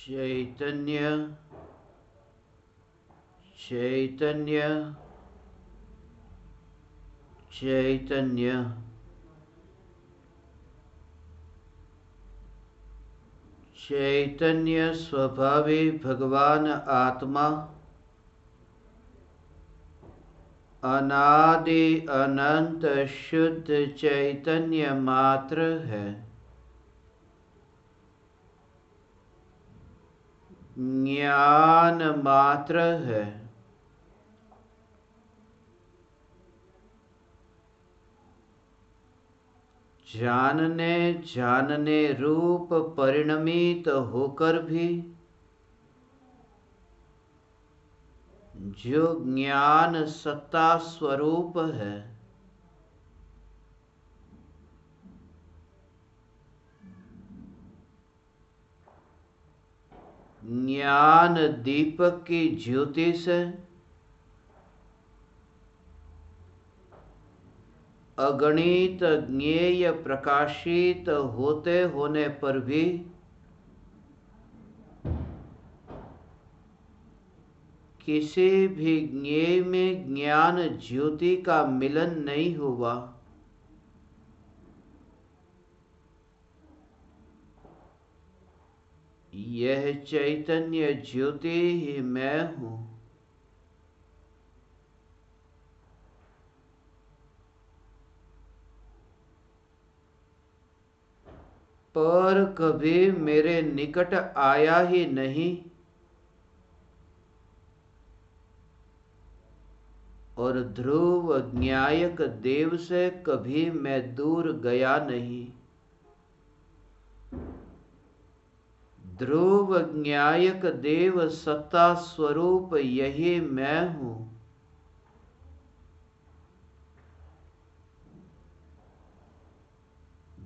चैतन्य चैतन्य चैतन्य चैतन्य स्वभावी भगवान आत्मा अनादि अनंत शुद्ध चैतन्य मात्र है। ज्ञान मात्र है। जानने रूप परिणमित होकर भी जो ज्ञान सत्ता स्वरूप है, ज्ञान दीपक की ज्योति से अगणित ज्ञेय प्रकाशित होते होने पर भी किसी भी ज्ञेय में ज्ञान ज्योति का मिलन नहीं हुआ। यह चैतन्य ज्योति ही मैं हूँ। पर कभी मेरे निकट आया ही नहीं और ध्रुव न्यायक देव से कभी मैं दूर गया नहीं। ध्रुव न्यायक देव सत्ता स्वरूप यही मैं हूँ।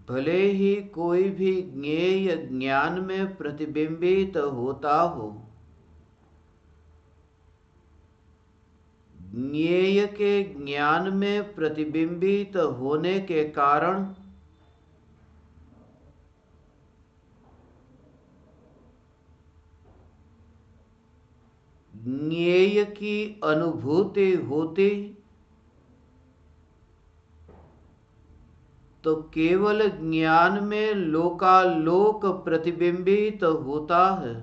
भले ही कोई भी ज्ञेय ज्ञान में प्रतिबिंबित होता हो, ज्ञेय के ज्ञान में प्रतिबिंबित होने के कारण ज्ञेय की अनुभूति होती तो केवल ज्ञान में लोकालोक प्रतिबिंबित होता है।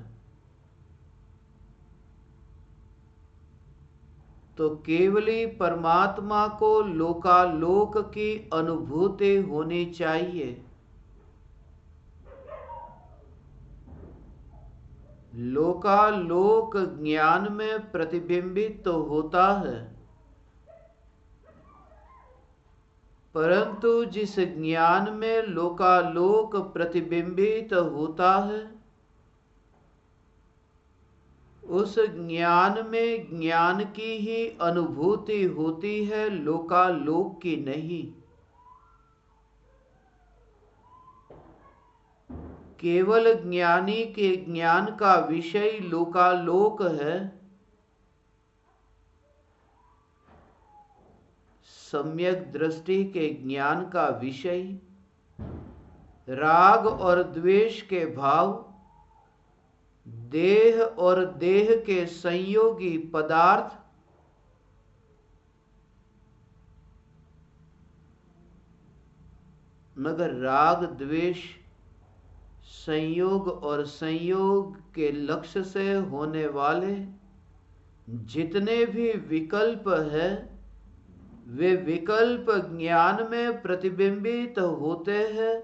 तो केवली परमात्मा को लोकालोक की अनुभूति होनी चाहिए। लोकालोक ज्ञान में प्रतिबिंबित तो होता है, परंतु जिस ज्ञान में लोकालोक प्रतिबिंबित होता है, उस ज्ञान में ज्ञान की ही अनुभूति होती है, लोकालोक की नहीं। केवल ज्ञानी के ज्ञान का विषय लोकालोक है। सम्यक दृष्टि के ज्ञान का विषय राग और द्वेष के भाव, देह और देह के संयोगी पदार्थ, मगर राग द्वेष संयोग और संयोग के लक्ष्य से होने वाले जितने भी विकल्प है, वे विकल्प ज्ञान में प्रतिबिंबित होते हैं।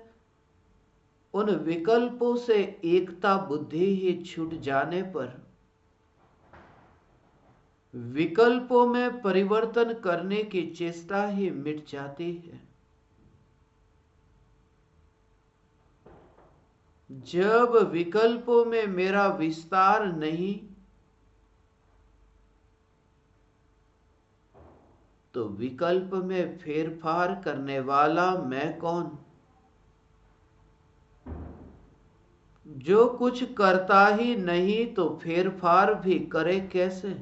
उन विकल्पों से एकता बुद्धि ही छूट जाने पर विकल्पों में परिवर्तन करने की चेष्टा ही मिट जाती है। जब विकल्पों में मेरा विस्तार नहीं, तो विकल्प में फेरफार करने वाला मैं कौन? जो कुछ करता ही नहीं तो फेरफार भी करे कैसे?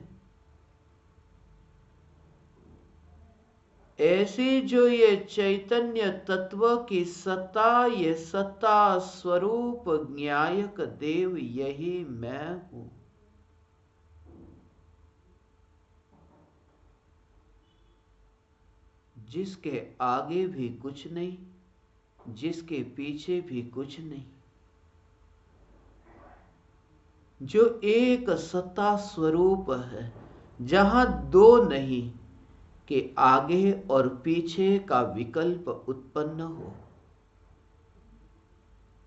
ऐसी जो ये चैतन्य तत्व की सत्ता, ये सत्ता स्वरूप ज्ञायक देव, यही मैं हूं। जिसके आगे भी कुछ नहीं, जिसके पीछे भी कुछ नहीं, जो एक सत्ता स्वरूप है, जहां दो नहीं कि आगे और पीछे का विकल्प उत्पन्न हो।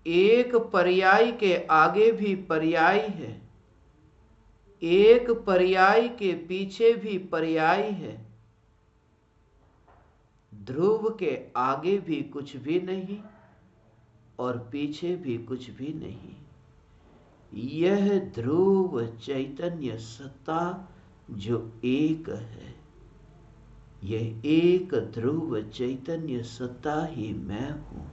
एक पर्याय के आगे भी पर्याय है, एक पर्याय के पीछे भी पर्याय है। ध्रुव के आगे भी कुछ भी नहीं और पीछे भी कुछ भी नहीं। यह ध्रुव चैतन्य सत्ता जो एक है, यह एक ध्रुव चैतन्य सत्ता ही मैं हूं।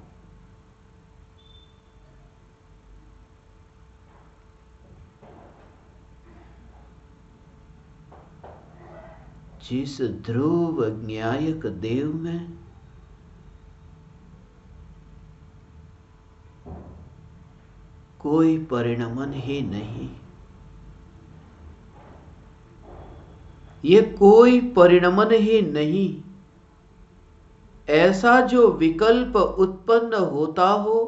जिस ध्रुव ज्ञायक देव में कोई परिणमन ही नहीं, ये कोई परिणमन ही नहीं। ऐसा जो विकल्प उत्पन्न होता हो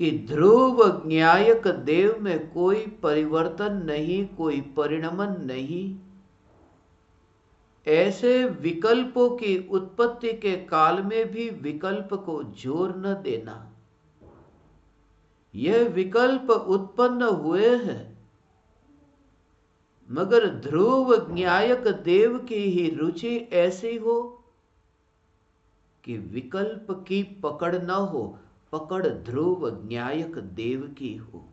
कि ध्रुव ज्ञायक देव में कोई परिवर्तन नहीं, कोई परिणमन नहीं, ऐसे विकल्पों की उत्पत्ति के काल में भी विकल्प को जोर न देना। यह विकल्प उत्पन्न हुए हैं, मगर ध्रुव ज्ञायक देव की ही रुचि ऐसी हो कि विकल्प की पकड़ न हो, पकड़ ध्रुव ज्ञायक देव की हो।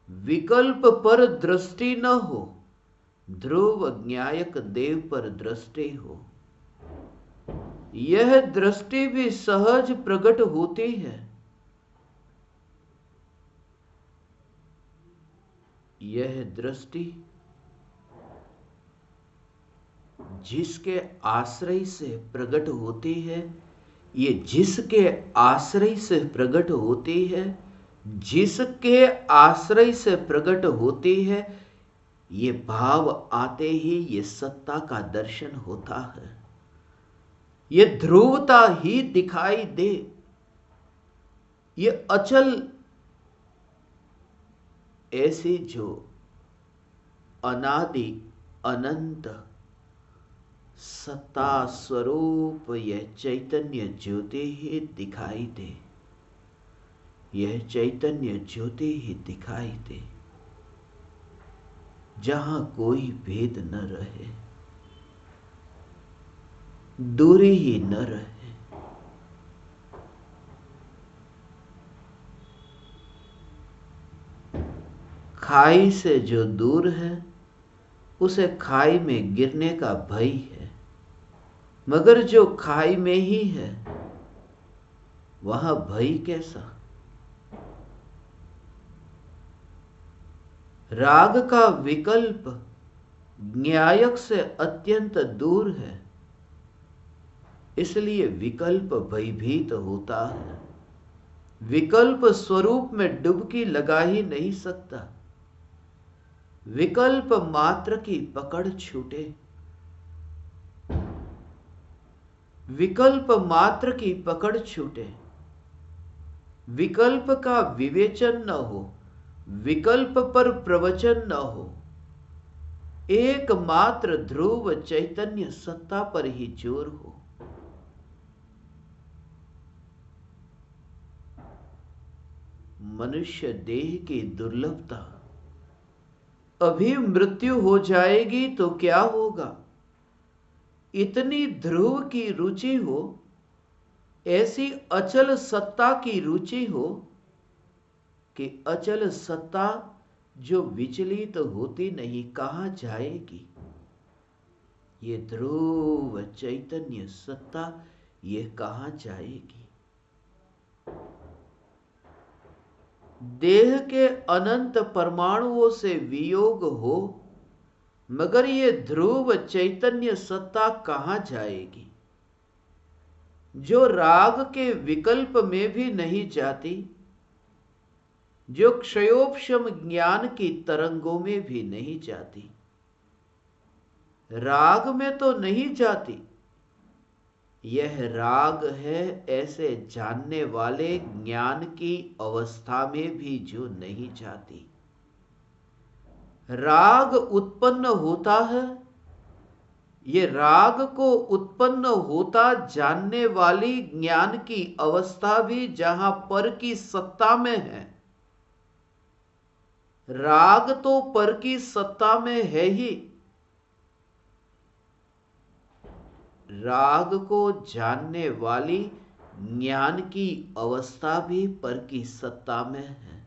विकल्प पर दृष्टि न हो, ध्रुव ज्ञायक देव पर दृष्टि हो। यह दृष्टि भी सहज प्रकट होती है। यह दृष्टि जिसके आश्रय से प्रकट होती है, ये जिसके आश्रय से प्रकट होती है, जिसके आश्रय से प्रकट होती है, ये भाव आते ही ये सत्ता का दर्शन होता है। ये ध्रुवता ही दिखाई दे। ये अचल ऐसी जो अनादि अनंत सत्ता स्वरूप यह चैतन्य ज्योति ही दिखाई दे। यह चैतन्य ज्योति ही दिखाई दे, जहां कोई भेद न रहे, दूरी ही न रहे। खाई से जो दूर है, उसे खाई में गिरने का भय है, मगर जो खाई में ही है, वहां भय कैसा? राग का विकल्प ज्ञायक से अत्यंत दूर है, इसलिए विकल्प भयभीत होता है। विकल्प स्वरूप में डुबकी लगा ही नहीं सकता। विकल्प मात्र की पकड़ छूटे, विकल्प मात्र की पकड़ छूटे, विकल्प का विवेचन न हो, विकल्प पर प्रवचन न हो, एकमात्र ध्रुव चैतन्य सत्ता पर ही जोर हो। मनुष्य देह की दुर्लभता, अभी मृत्यु हो जाएगी तो क्या होगा? इतनी ध्रुव की रुचि हो, ऐसी अचल सत्ता की रुचि हो कि अचल सत्ता जो विचलित तो होती नहीं, कहां जाएगी? ये ध्रुव चैतन्य सत्ता ये कहां जाएगी? देह के अनंत परमाणुओं से वियोग हो मगर ये ध्रुव चैतन्य सत्ता कहां जाएगी जो राग के विकल्प में भी नहीं जाती, जो क्षयोपशम ज्ञान की तरंगों में भी नहीं जाती। राग में तो नहीं जाती, यह राग है ऐसे जानने वाले ज्ञान की अवस्था में भी जो नहीं जाती। राग उत्पन्न होता है, ये राग को उत्पन्न होता जानने वाली ज्ञान की अवस्था भी जहां पर की सत्ता में है। राग तो पर की सत्ता में है ही, राग को जानने वाली ज्ञान की अवस्था भी पर की सत्ता में है।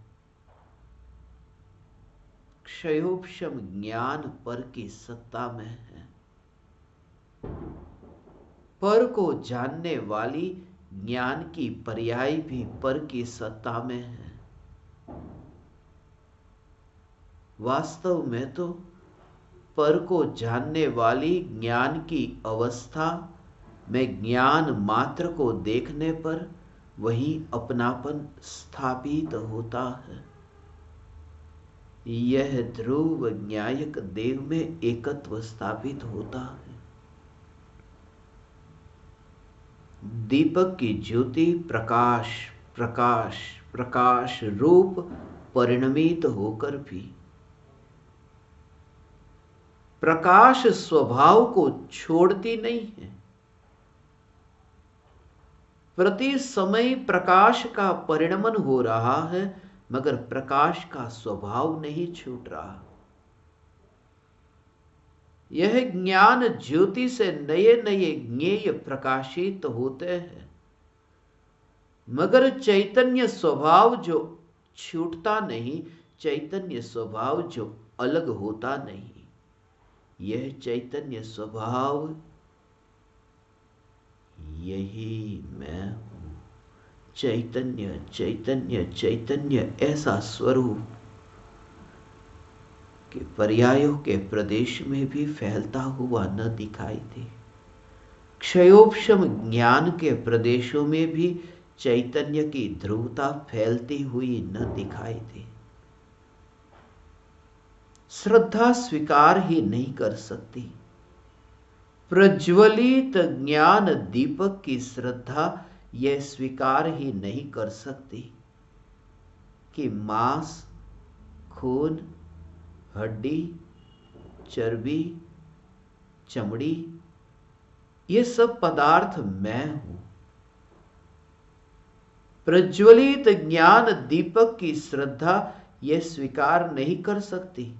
क्षयोपशम ज्ञान पर की सत्ता में है। पर को जानने वाली ज्ञान की पर्याय भी पर की सत्ता में है। वास्तव में तो पर को जानने वाली ज्ञान की अवस्था में ज्ञान मात्र को देखने पर वही अपनापन स्थापित होता है। यह ध्रुव न्यायक देव में एकत्व स्थापित होता है। दीपक की ज्योति प्रकाश प्रकाश प्रकाश रूप परिणमित होकर भी प्रकाश स्वभाव को छोड़ती नहीं है। प्रति समय प्रकाश का परिणमन हो रहा है, मगर प्रकाश का स्वभाव नहीं छूट रहा। यह ज्ञान ज्योति से नए नए ज्ञेय प्रकाशित होते हैं, मगर चैतन्य स्वभाव जो छूटता नहीं, चैतन्य स्वभाव जो अलग होता नहीं, यह चैतन्य स्वभाव यही मैं हूं। चैतन्य चैतन्य चैतन्य ऐसा स्वरूप कि पर्यायों के प्रदेश में भी फैलता हुआ न दिखाई दे। क्षयोपशम ज्ञान के प्रदेशों में भी चैतन्य की ध्रुवता फैलती हुई न दिखाई दे। श्रद्धा स्वीकार ही नहीं कर सकती। प्रज्वलित ज्ञान दीपक की श्रद्धा यह स्वीकार ही नहीं कर सकती कि मांस, खून, हड्डी, चर्बी, चमड़ी, ये सब पदार्थ मैं हूं। प्रज्वलित ज्ञान दीपक की श्रद्धा यह स्वीकार नहीं कर सकती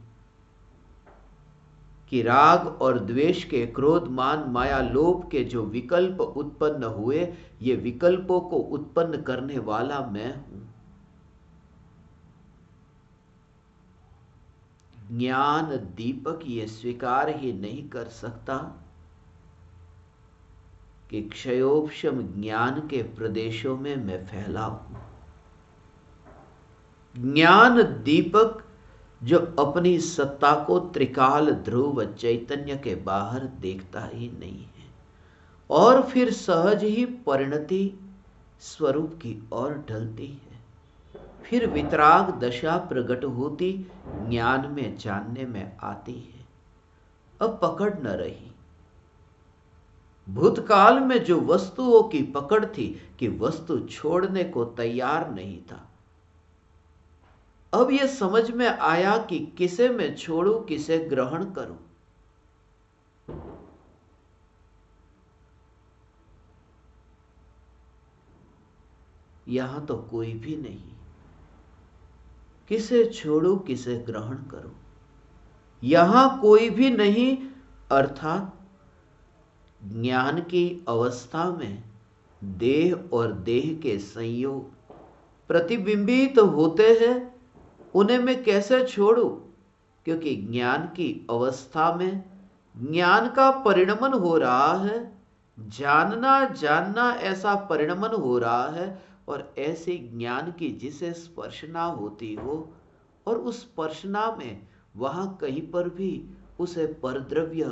कि राग और द्वेष के, क्रोध, मान, माया, लोभ के जो विकल्प उत्पन्न हुए, ये विकल्पों को उत्पन्न करने वाला मैं हूं। ज्ञान दीपक ये स्वीकार ही नहीं कर सकता कि क्षयोपशम ज्ञान के प्रदेशों में मैं फैला हूं। ज्ञान दीपक जो अपनी सत्ता को त्रिकाल ध्रुव चैतन्य के बाहर देखता ही नहीं है, और फिर सहज ही परिणति स्वरूप की ओर ढलती है। फिर वितराग दशा प्रकट होती, ज्ञान में जानने में आती है। अब पकड़ न रही। भूतकाल में जो वस्तुओं की पकड़ थी कि वस्तु छोड़ने को तैयार नहीं था, अब यह समझ में आया कि किसे मैं छोड़ूं, किसे ग्रहण करूं। यहां तो कोई भी नहीं। किसे छोड़ूं, किसे ग्रहण करूं, यहां कोई भी नहीं। अर्थात ज्ञान की अवस्था में देह और देह के संयोग प्रतिबिंबित होते हैं, उन्हें मैं कैसे छोड़ूं? क्योंकि ज्ञान की अवस्था में ज्ञान का परिणमन हो रहा है, जानना जानना ऐसा परिणमन हो रहा है, और ऐसे ज्ञान की जिसे स्पर्शना होती हो, और उस स्पर्शना में वहां कहीं पर भी उसे परद्रव्य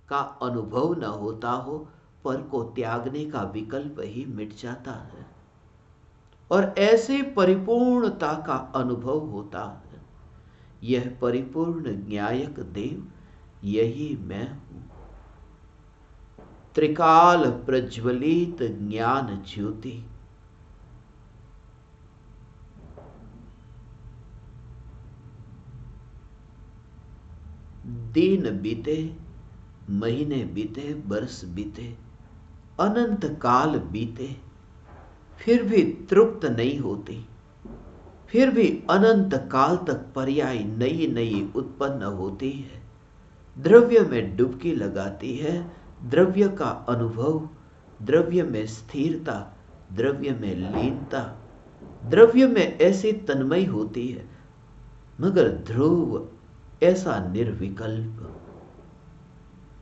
का अनुभव न होता हो, पर को त्यागने का विकल्प ही मिट जाता है और ऐसे परिपूर्णता का अनुभव होता है। यह परिपूर्ण न्यायक देव यही मैं हूं। त्रिकाल प्रज्वलित ज्ञान ज्योति, दिन बीते, महीने बीते, वर्ष बीते, अनंत काल बीते, फिर भी तृप्त नहीं होती, फिर भी अनंत काल तक पर्याय नई नई उत्पन्न होती है। द्रव्य में डुबकी लगाती है, द्रव्य का अनुभव, द्रव्य में स्थिरता, द्रव्य में लीनता, द्रव्य में ऐसी तन्मय होती है, मगर ध्रुव ऐसा निर्विकल्प।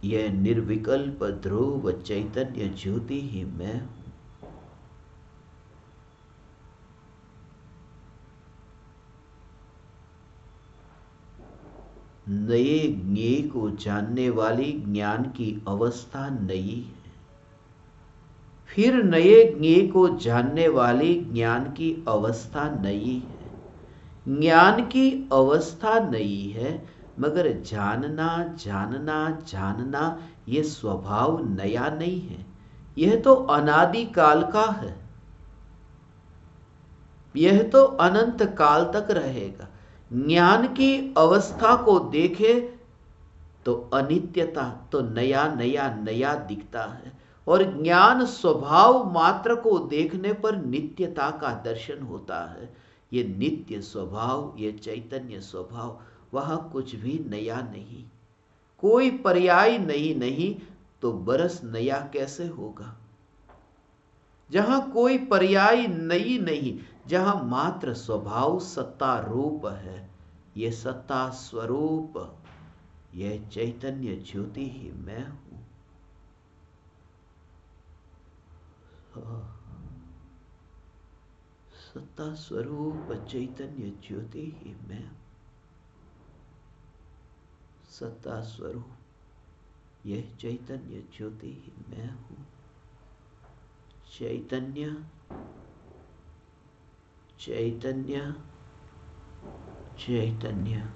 यह निर्विकल्प ध्रुव चैतन्य ज्योति ही मैं हूं। नए ज्ञेय को जानने वाली ज्ञान की अवस्था नई है, फिर नए ज्ञेय को जानने वाली ज्ञान की अवस्था नई है। ज्ञान की अवस्था नई है, मगर जानना जानना जानना ये स्वभाव नया नहीं है। यह तो अनादि काल का है, यह तो अनंत काल तक रहेगा। ज्ञान की अवस्था को देखे तो अनित्यता, तो नया नया नया दिखता है, और ज्ञान स्वभाव मात्र को देखने पर नित्यता का दर्शन होता है। ये नित्य स्वभाव, ये चैतन्य स्वभाव, वहां कुछ भी नया नहीं, कोई पर्याय नहीं तो बरस नया कैसे होगा। जहां कोई पर्याय नई नहीं, जहां मात्र स्वभाव सत्ता रूप है, ये सत्ता स्वरूप, यह चैतन्य ज्योति ही मैं हूं। सत्ता स्वरूप चैतन्य ज्योति ही मैं हूं। सत्ता स्वरूप यह चैतन्य ज्योति ही मैं हूं। चैतन्य चैतन्य चैतन्य